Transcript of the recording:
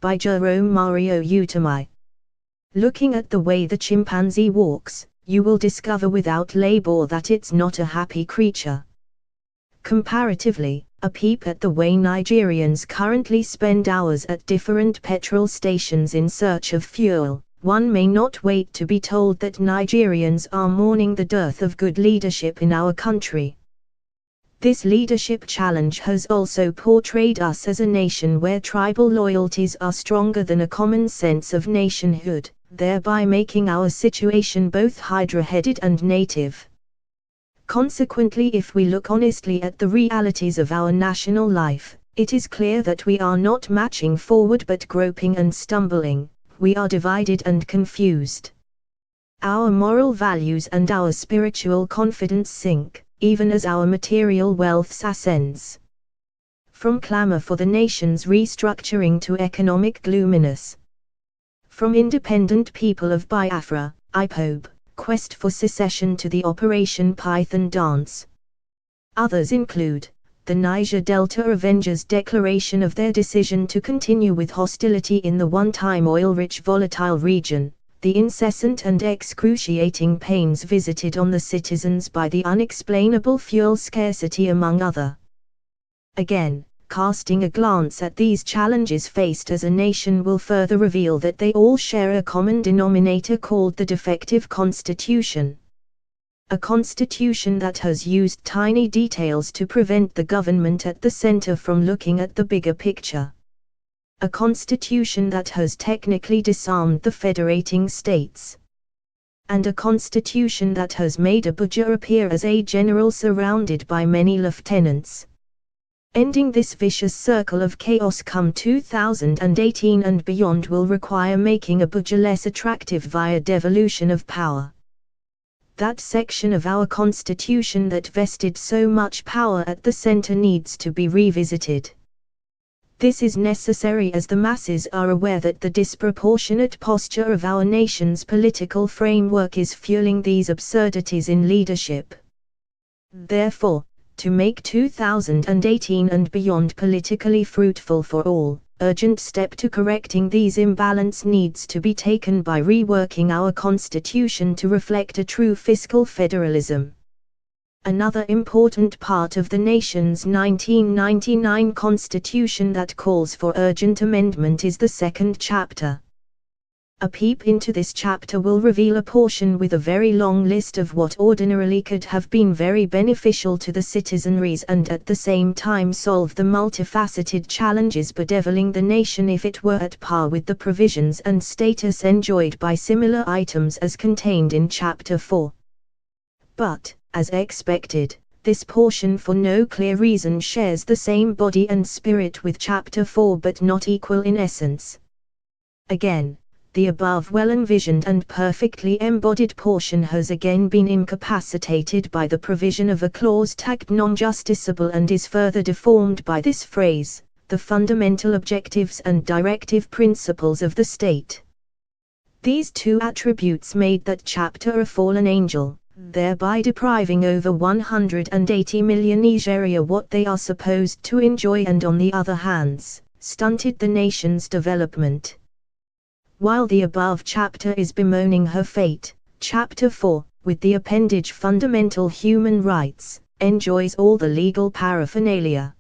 by Jerome-Mario Utomi. Looking at the way the chimpanzee walks, you will discover without labor that it's not a happy creature. Comparatively, a peep at the way Nigerians currently spend hours at different petrol stations in search of fuel, one may not wait to be told that Nigerians are mourning the dearth of good leadership in our country. This leadership challenge has also portrayed us as a nation where tribal loyalties are stronger than a common sense of nationhood, thereby making our situation both hydra-headed and native. Consequently, if we look honestly at the realities of our national life, it is clear that we are not marching forward but groping and stumbling, we are divided and confused. Our moral values and our spiritual confidence sink, even as our material wealth ascends. From clamor for the nation's restructuring to economic gloominess. From independent people of Biafra, IPOB, quest for secession to the Operation Python dance. Others include the Niger Delta Avengers' declaration of their decision to continue with hostility in the one-time oil-rich volatile region, the incessant and excruciating pains visited on the citizens by the unexplainable fuel scarcity, among other. Again, casting a glance at these challenges faced as a nation will further reveal that they all share a common denominator called the defective constitution. A constitution that has used tiny details to prevent the government at the center from looking at the bigger picture. A constitution that has technically disarmed the federating states. And a constitution that has made Abuja appear as a general surrounded by many lieutenants. Ending this vicious circle of chaos come 2018 and beyond will require making Abuja less attractive via devolution of power. That section of our constitution that vested so much power at the center needs to be revisited. This is necessary as the masses are aware that the disproportionate posture of our nation's political framework is fueling these absurdities in leadership. Therefore, to make 2018 and beyond politically fruitful for all, urgent step to correcting these imbalance needs to be taken by reworking our constitution to reflect a true fiscal federalism. Another important part of the nation's 1999 constitution that calls for urgent amendment is the second chapter. A peep into this chapter will reveal a portion with a very long list of what ordinarily could have been very beneficial to the citizenries and at the same time solve the multifaceted challenges bedeviling the nation if it were at par with the provisions and status enjoyed by similar items as contained in Chapter 4. But, as expected, this portion for no clear reason shares the same body and spirit with Chapter 4 but not equal in essence. Again, the above well-envisioned and perfectly embodied portion has again been incapacitated by the provision of a clause tagged non-justiciable and is further deformed by this phrase, the fundamental objectives and directive principles of the state. These two attributes made that chapter a fallen angel, thereby depriving over 180 million Nigeria what they are supposed to enjoy and on the other hand, stunted the nation's development. While the above chapter is bemoaning her fate, Chapter 4, with the appendage Fundamental Human Rights, enjoys all the legal paraphernalia.